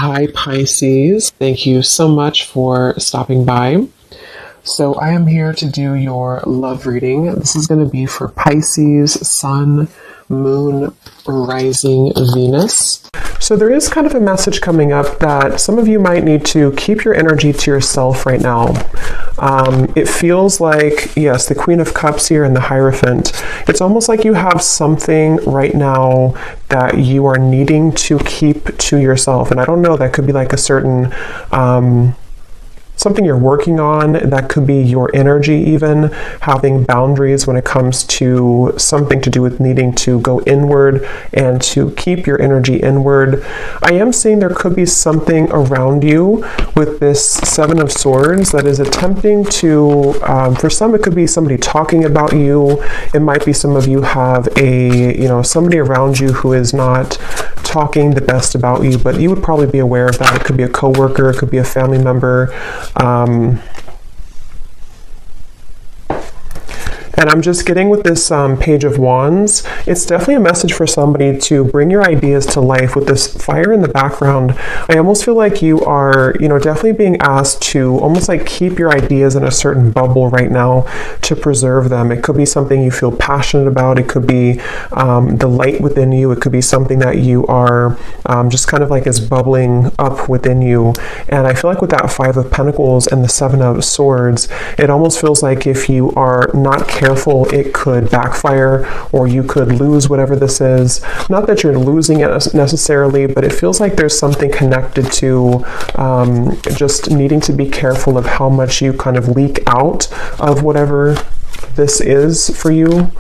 Hi, Pisces. Thank you so much for stopping by. So I am here to do your love reading. This is going to be for Pisces, Sun, Moon, Rising, Venus. So there is kind of a message coming up that some of you might need to keep your energy to yourself right now. It feels like, yes, the Queen of Cups here and the Hierophant. It's almost like you have something right now that you are needing to keep to yourself. And I don't know, that could be like a certain something you're working on. That could be your energy, even having boundaries when it comes to something to do with needing to go inward and to keep your energy inward. I am seeing there could be something around you with this Seven of Swords that is attempting to, for some it could be somebody talking about you. It might be some of you have somebody around you who is not talking the best about you, but you would probably be aware of that. It could be a coworker, it could be a family member. And I'm just getting with this Page of Wands. It's definitely a message for somebody to bring your ideas to life with this fire in the background. I almost feel like you are, definitely being asked to almost like keep your ideas in a certain bubble right now to preserve them. It could be something you feel passionate about. It could be the light within you. It could be something that you are just kind of like is bubbling up within you. And I feel like with that Five of Pentacles and the Seven of Swords, it almost feels like if you are not careful, it could backfire, or you could lose whatever this is. Not that you're losing it necessarily, but it feels like there's something connected to just needing to be careful of how much you kind of leak out of whatever this is for you.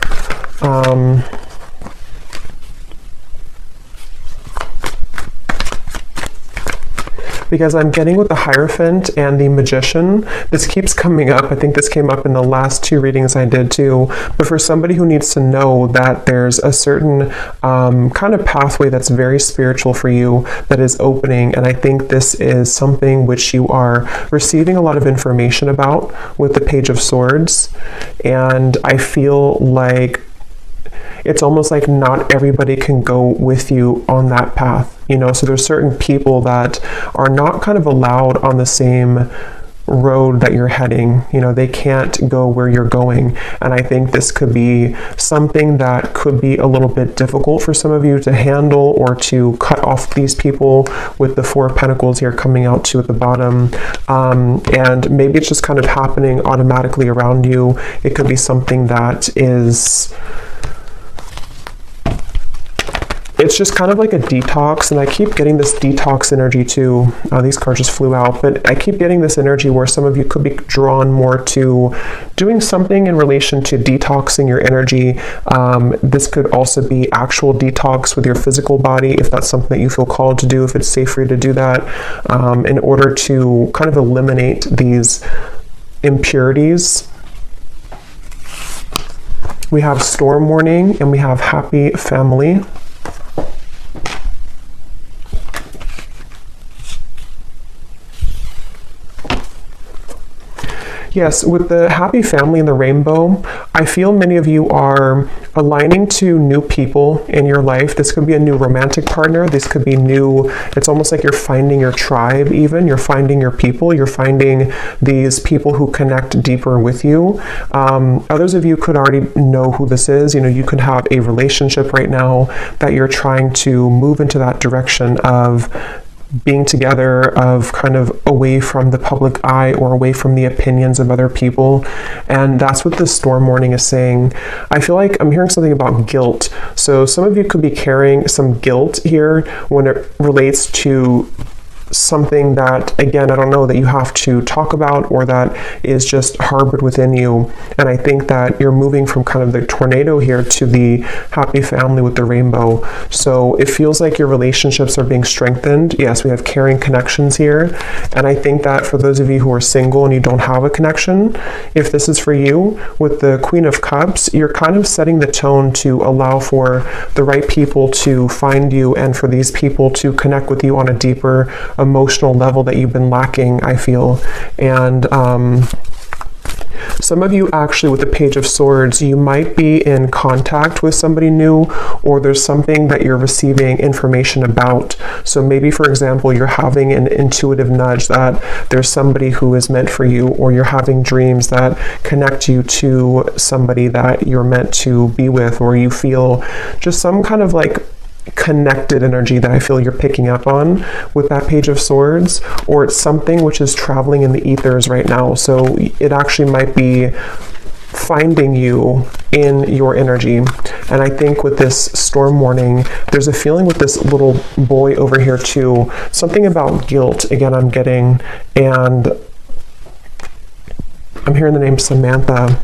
Because I'm getting with the Hierophant and the Magician. This keeps coming up. I think this came up in the last two readings I did too. But for somebody who needs to know that there's a certain kind of pathway that's very spiritual for you that is opening. And I think this is something which you are receiving a lot of information about with the Page of Swords. And I feel like it's almost like not everybody can go with you on that path, so there's certain people that are not kind of allowed on the same road that you're heading. They can't go where you're going. And I think this could be something that could be a little bit difficult for some of you to handle, or to cut off these people with the Four of Pentacles here coming out too at the bottom. And maybe it's just kind of happening automatically around you. It could be something that is... It's just kind of like a detox, and I keep getting this detox energy too. These cards just flew out, but I keep getting this energy where some of you could be drawn more to doing something in relation to detoxing your energy. This could also be actual detox with your physical body, if that's something that you feel called to do, if it's safe for you to do that, in order to kind of eliminate these impurities. We have Storm Warning and we have Happy Family. Yes, with the Happy Family and the Rainbow, I feel many of you are aligning to new people in your life. This could be a new romantic partner. This could be new. It's almost like you're finding your tribe even. You're finding your people. You're finding these people who connect deeper with you. Others of you could already know who this is. You could have a relationship right now that you're trying to move into that direction of being together, of kind of away from the public eye or away from the opinions of other people. And that's what this Storm Warning is saying. I feel like I'm hearing something about guilt. So some of you could be carrying some guilt here when it relates to something that, again, I don't know, that you have to talk about, or that is just harbored within you. And I think that you're moving from kind of the tornado here to the Happy Family with the Rainbow. So it feels like your relationships are being strengthened. Yes, we have caring connections here. And I think that for those of you who are single and you don't have a connection, if this is for you, with the Queen of Cups, you're kind of setting the tone to allow for the right people to find you, and for these people to connect with you on a deeper emotional level that you've been lacking, I feel. And Some of you actually with the Page of Swords, you might be in contact with somebody new, or there's something that you're receiving information about. So maybe, for example, you're having an intuitive nudge that there's somebody who is meant for you, or you're having dreams that connect you to somebody that you're meant to be with, or you feel just some kind of like connected energy that I feel you're picking up on with that Page of Swords, or it's something which is traveling in the ethers right now. So it actually might be finding you in your energy. And I think with this storm warning, there's a feeling with this little boy over here too, something about guilt, again, I'm getting, and I'm hearing the name Samantha.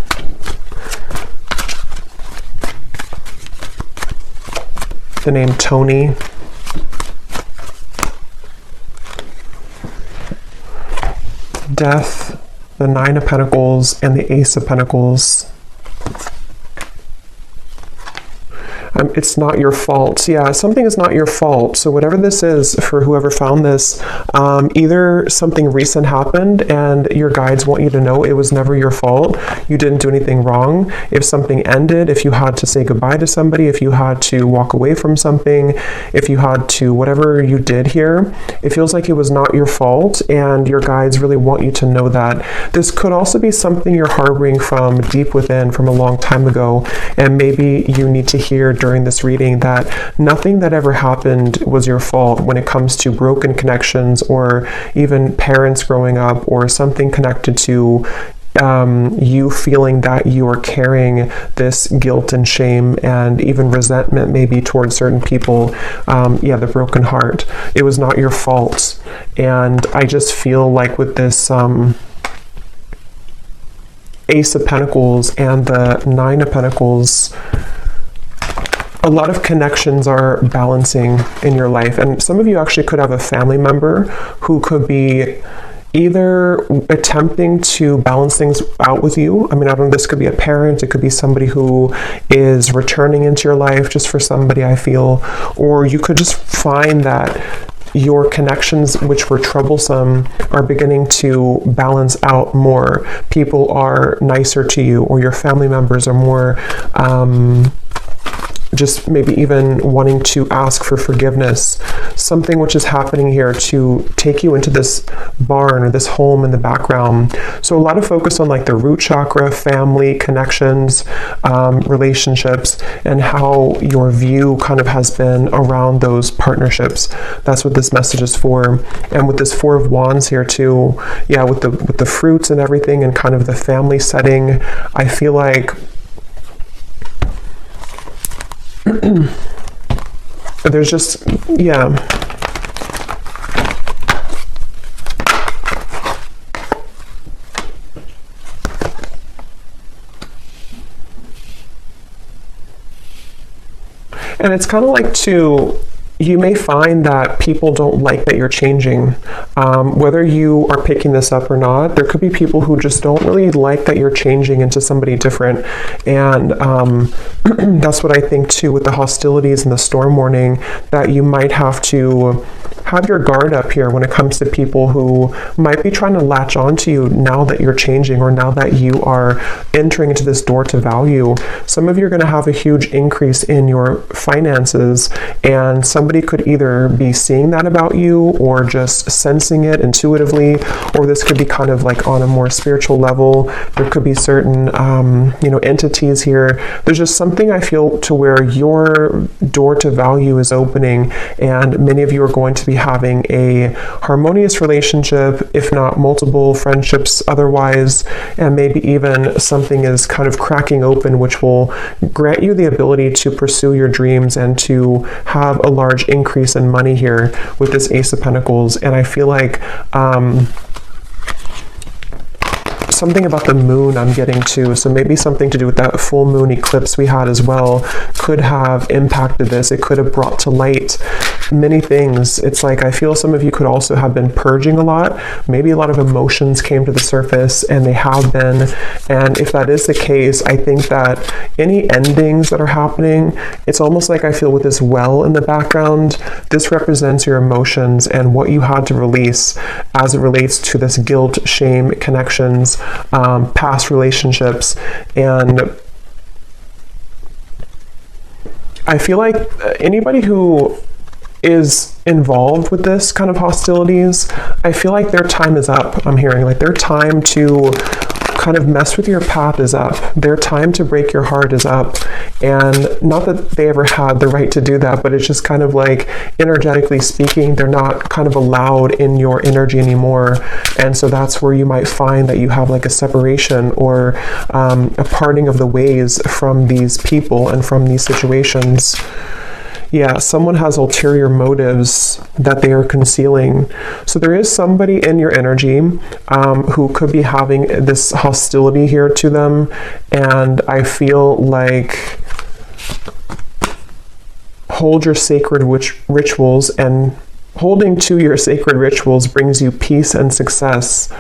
The name Tony. Death, the Nine of Pentacles, and the Ace of Pentacles. It's not your fault. Yeah, something is not your fault. So whatever this is, for whoever found this, either something recent happened and your guides want you to know it was never your fault. You didn't do anything wrong. If something ended, if you had to say goodbye to somebody, if you had to walk away from something, if you had to, whatever you did here, it feels like it was not your fault, and your guides really want you to know that. This could also be something you're harboring from deep within from a long time ago, and maybe you need to hear during this reading that nothing that ever happened was your fault when it comes to broken connections, or even parents growing up, or something connected to you feeling that you are carrying this guilt and shame and even resentment maybe towards certain people. Yeah, the broken heart. It was not your fault. And I just feel like with this Ace of Pentacles and the Nine of Pentacles, a lot of connections are balancing in your life. And some of you actually could have a family member who could be either attempting to balance things out with you. I mean, I don't know, this could be a parent, it could be somebody who is returning into your life just for somebody, I feel, or you could just find that your connections, which were troublesome, are beginning to balance out more. People are nicer to you, or your family members are more just maybe even wanting to ask for forgiveness. Something which is happening here to take you into this barn or this home in the background. So a lot of focus on like the root chakra, family, connections, relationships, and how your view kind of has been around those partnerships. That's what this message is for. And with this Four of Wands here too, yeah, with the fruits and everything, and kind of the family setting, I feel like there's just, yeah. And it's kind of like you may find that people don't like that you're changing. Whether you are picking this up or not, there could be people who just don't really like that you're changing into somebody different. And that's what I think too with the hostilities and the storm warning, that you might have to have your guard up here when it comes to people who might be trying to latch onto you now that you're changing, or now that you are entering into this door to value. Some of you are going to have a huge increase in your finances, and somebody could either be seeing that about you, or just sensing it intuitively, or this could be kind of like on a more spiritual level. There could be certain entities here. There's just something I feel to where your door to value is opening, and many of you are going to be having a harmonious relationship, if not multiple friendships otherwise, and maybe even something is kind of cracking open, which will grant you the ability to pursue your dreams and to have a large increase in money here with this Ace of Pentacles. And I feel like something about the moon I'm getting to, so maybe something to do with that full moon eclipse we had as well could have impacted this. It could have brought to light many things. It's like I feel some of you could also have been purging a lot. Maybe a lot of emotions came to the surface, and they have been. And if that is the case, I think that any endings that are happening, it's almost like I feel with this well in the background, this represents your emotions and what you had to release as it relates to this guilt, shame, connections, past relationships. And I feel like anybody who is involved with this kind of hostilities, I feel like their time is up. I'm hearing like their time to kind of mess with your path is up. Their time to break your heart is up. And not that they ever had the right to do that, but it's just kind of like, energetically speaking, they're not kind of allowed in your energy anymore. And so that's where you might find that you have like a separation or a parting of the ways from these people and from these situations. Yeah, someone has ulterior motives that they are concealing. So there is somebody in your energy who could be having this hostility here to them. And I feel like hold your sacred rituals, and holding to your sacred rituals brings you peace and success.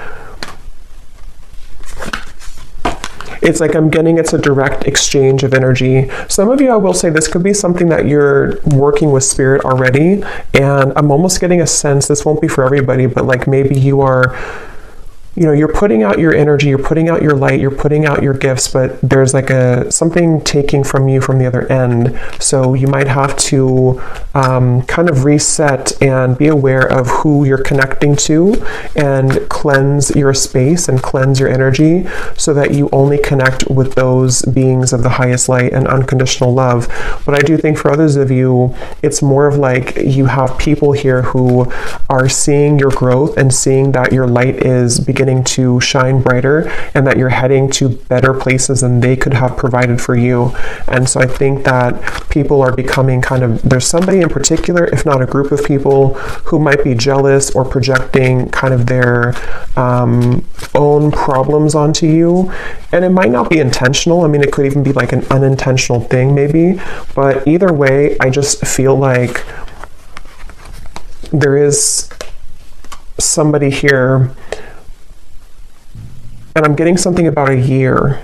It's like I'm getting it's a direct exchange of energy. Some of you, I will say, this could be something that you're working with spirit already, and I'm almost getting a sense, this won't be for everybody, but like maybe you are, you know, you're putting out your energy, you're putting out your light, you're putting out your gifts, but there's like something taking from you from the other end. So you might have to kind of reset and be aware of who you're connecting to, and cleanse your space and cleanse your energy so that you only connect with those beings of the highest light and unconditional love. But I do think for others of you, it's more of like you have people here who are seeing your growth and seeing that your light is beginning to shine brighter, and that you're heading to better places than they could have provided for you. And so I think that people are becoming kind of, there's somebody in particular, if not a group of people, who might be jealous or projecting kind of their own problems onto you. And it might not be intentional. I mean, it could even be like an unintentional thing maybe, but either way, I just feel like there is somebody here. And I'm getting something about a year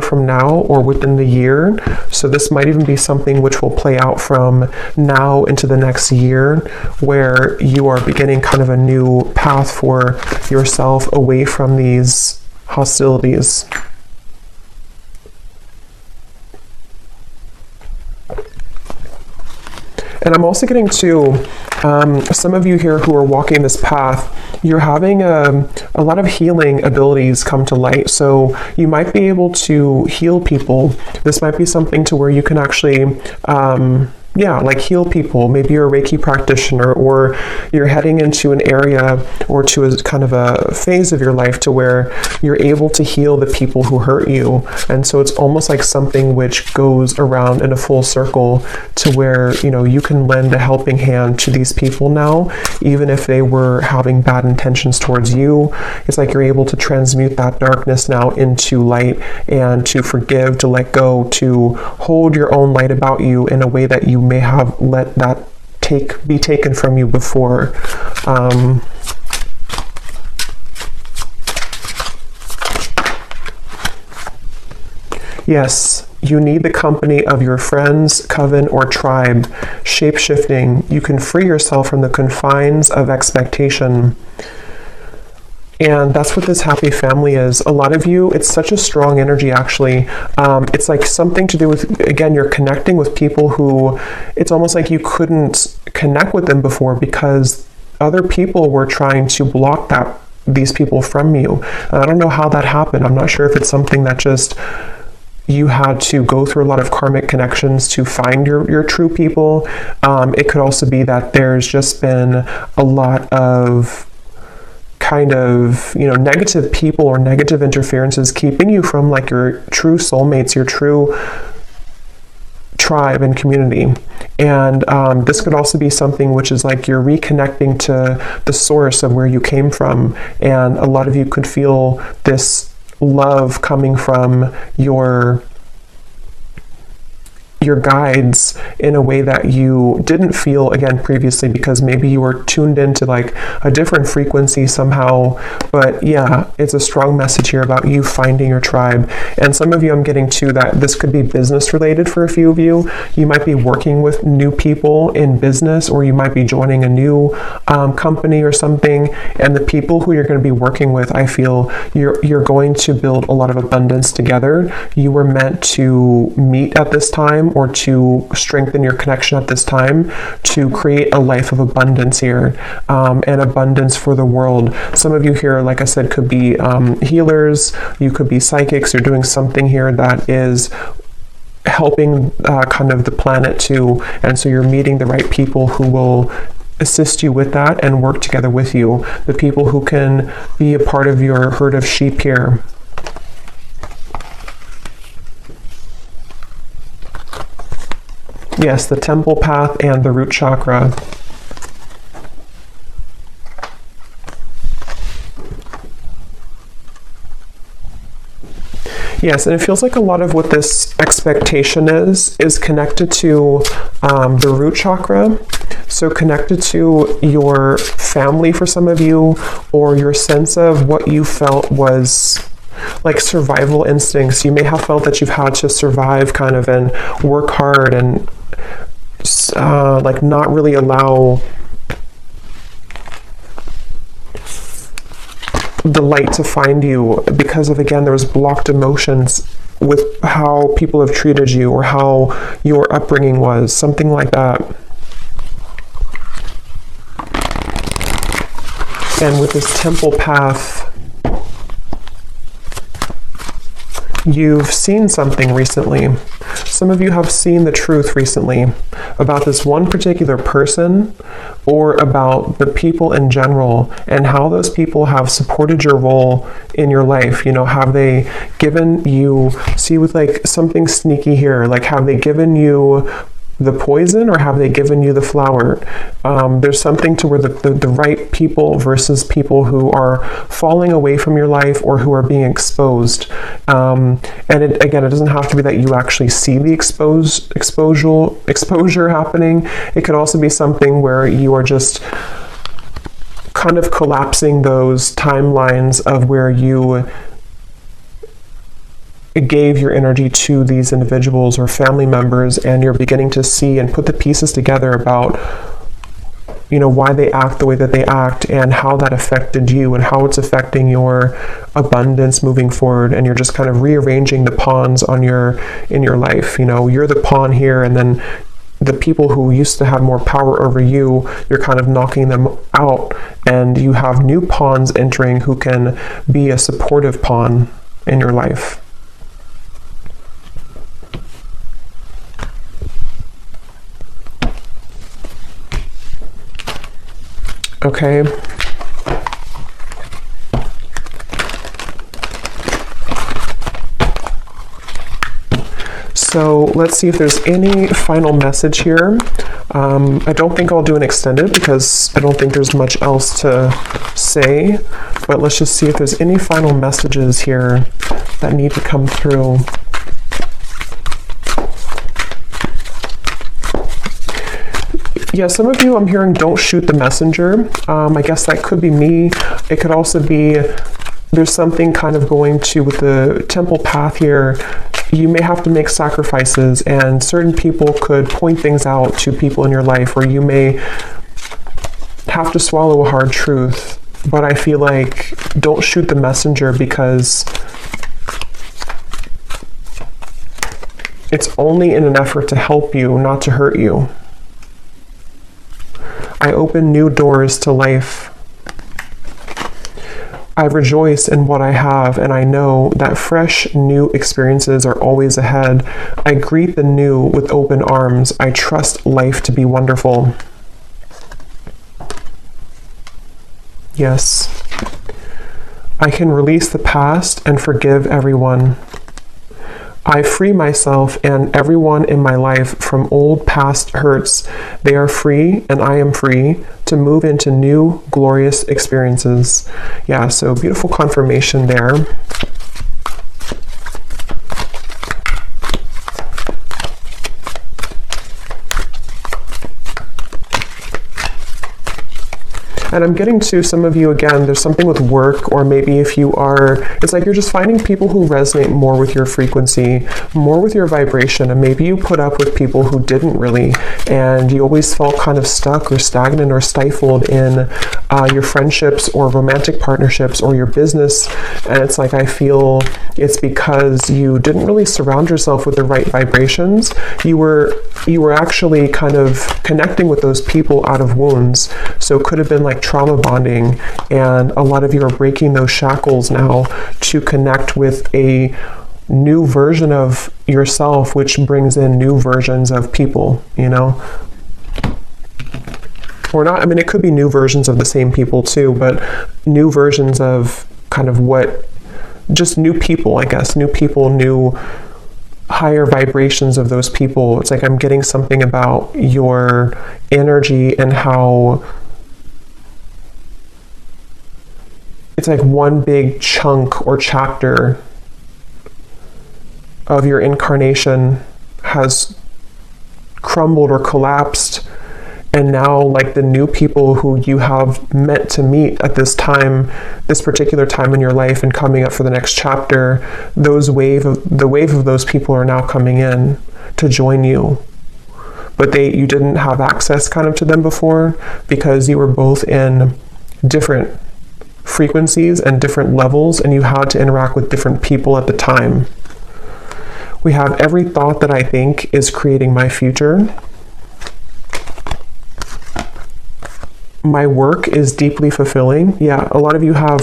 from now, or within the year. So this might even be something which will play out from now into the next year, where you are beginning kind of a new path for yourself away from these hostilities. And I'm also getting to some of you here who are walking this path, you're having a lot of healing abilities come to light. So you might be able to heal people. This might be something to where you can actually like heal people. Maybe you're a Reiki practitioner, or you're heading into an area or to a kind of a phase of your life to where you're able to heal the people who hurt you. And so it's almost like something which goes around in a full circle to where, you know, you can lend a helping hand to these people now, even if they were having bad intentions towards you. It's like you're able to transmute that darkness now into light, and to forgive, to let go, to hold your own light about you in a way that you may have let that be taken from you before. Yes, you need the company of your friends, coven, or tribe. Shape-shifting, you can free yourself from the confines of expectation. And that's what this happy family is. A lot of you, it's such a strong energy, actually. It's like something to do with, again, you're connecting with people who, it's almost like you couldn't connect with them before because other people were trying to block these people from you. And I don't know how that happened. I'm not sure if it's something that just you had to go through a lot of karmic connections to find your true people. It could also be that there's just been a lot of kind of, you know, negative people or negative interferences keeping you from like your true soulmates, your true tribe and community. And this could also be something which is like you're reconnecting to the source of where you came from. And a lot of you could feel this love coming from your your guides in a way that you didn't feel, again, previously, because maybe you were tuned into like a different frequency somehow. But yeah, it's a strong message here about you finding your tribe. And some of you, I'm getting to that this could be business related for a few of you. You might be working with new people in business, or you might be joining a new company or something. And the people who you're going to be working with, I feel you're going to build a lot of abundance together. You were meant to meet at this time, or to strengthen your connection at this time, to create a life of abundance here, and abundance for the world. Some of you here, like I said, could be healers, you could be psychics. You're doing something here that is helping kind of the planet too, and so you're meeting the right people who will assist you with that and work together with you, the people who can be a part of your herd of sheep here. Yes, the temple path and the root chakra. Yes, and it feels like a lot of what this expectation is connected to the root chakra. So connected to your family for some of you, or your sense of what you felt was like survival instincts. You may have felt that you've had to survive kind of and work hard and like not really allow the light to find you because of, again, there was blocked emotions with how people have treated you or how your upbringing was, something like that. And with this temple path, you've seen something recently. Some of you have seen the truth recently about this one particular person, or about the people in general, and how those people have supported your role in your life. You know, have they given you, see with like something sneaky here, like have they given you the poison, or have they given you the flower? There's something to where the right people versus people who are falling away from your life or who are being exposed. And it, again, it doesn't have to be that you actually see the exposure happening. It could also be something where you are just kind of collapsing those timelines of where you gave your energy to these individuals or family members, and you're beginning to see and put the pieces together about, you know, why they act the way that they act and how that affected you and how it's affecting your abundance moving forward. And you're just kind of rearranging the pawns in your life. You know, you're the pawn here, and then the people who used to have more power over you, you're kind of knocking them out, and you have new pawns entering who can be a supportive pawn in your life. Okay. So let's see if there's any final message here. I don't think I'll do an extended because I don't think there's much else to say, but let's just see if there's any final messages here that need to come through. Yeah, some of you I'm hearing don't shoot the messenger. I guess that could be me. It could also be there's something kind of going to with the temple path here. You may have to make sacrifices, and certain people could point things out to people in your life, or you may have to swallow a hard truth. But I feel like don't shoot the messenger, because it's only in an effort to help you, not to hurt you. I open new doors to life. I rejoice in what I have, and I know that fresh, new experiences are always ahead. I greet the new with open arms. I trust life to be wonderful. Yes. I can release the past and forgive everyone. I free myself and everyone in my life from old past hurts. They are free, and I am free to move into new glorious experiences. Yeah, so beautiful confirmation there. And I'm getting to some of you again, there's something with work, or maybe if you are, it's like you're just finding people who resonate more with your frequency, more with your vibration. And maybe you put up with people who didn't really, and you always felt kind of stuck or stagnant or stifled in your friendships or romantic partnerships or your business. And it's like, I feel it's because you didn't really surround yourself with the right vibrations. You were actually kind of connecting with those people out of wounds. So it could have been like trauma bonding, and a lot of you are breaking those shackles now to connect with a new version of yourself, which brings in new versions of people, you know? Or not, I mean, it could be new versions of the same people too, but new versions of kind of what, just new people, I guess, new people, new higher vibrations of those people. It's like I'm getting something about your energy and how it's like one big chunk or chapter of your incarnation has crumbled or collapsed, and now like the new people who you have meant to meet at this time, this particular time in your life and coming up for the next chapter, the wave of those people are now coming in to join you. But you didn't have access kind of to them before because you were both in different frequencies and different levels, and you had to interact with different people at the time. We have every thought that I think is creating my future. My work is deeply fulfilling. Yeah, a lot of you have,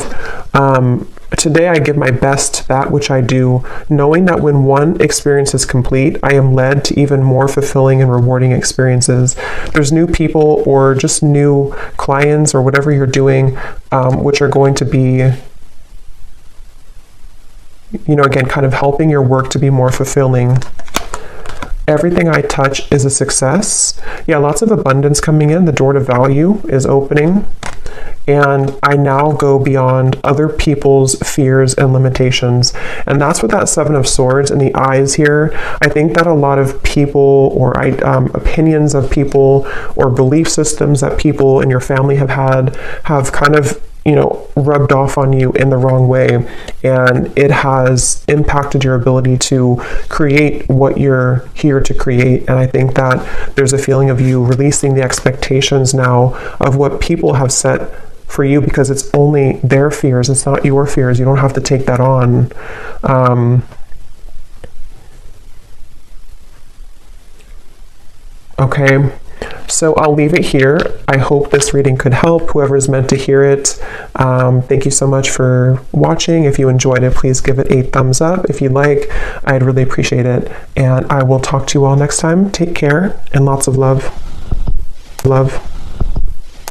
today I give my best to that which I do, knowing that when one experience is complete, I am led to even more fulfilling and rewarding experiences. There's new people or just new clients or whatever you're doing, which are going to be, you know, again, kind of helping your work to be more fulfilling. Everything I touch is a success. Yeah, lots of abundance coming in. The door to value is opening. And I now go beyond other people's fears and limitations. And that's what that Seven of Swords and the eyes here. I think that a lot of people or opinions of people or belief systems that people in your family have had have kind of, you know, rubbed off on you in the wrong way, and it has impacted your ability to create what you're here to create. And I think that there's a feeling of you releasing the expectations now of what people have set for you, because it's only their fears, it's not your fears. You don't have to take that on. Okay. So I'll leave it here. I hope this reading could help whoever is meant to hear it. Thank you so much for watching. If you enjoyed it, please give it a thumbs up. If you like, I'd really appreciate it. And I will talk to you all next time. Take care and lots of love. Love.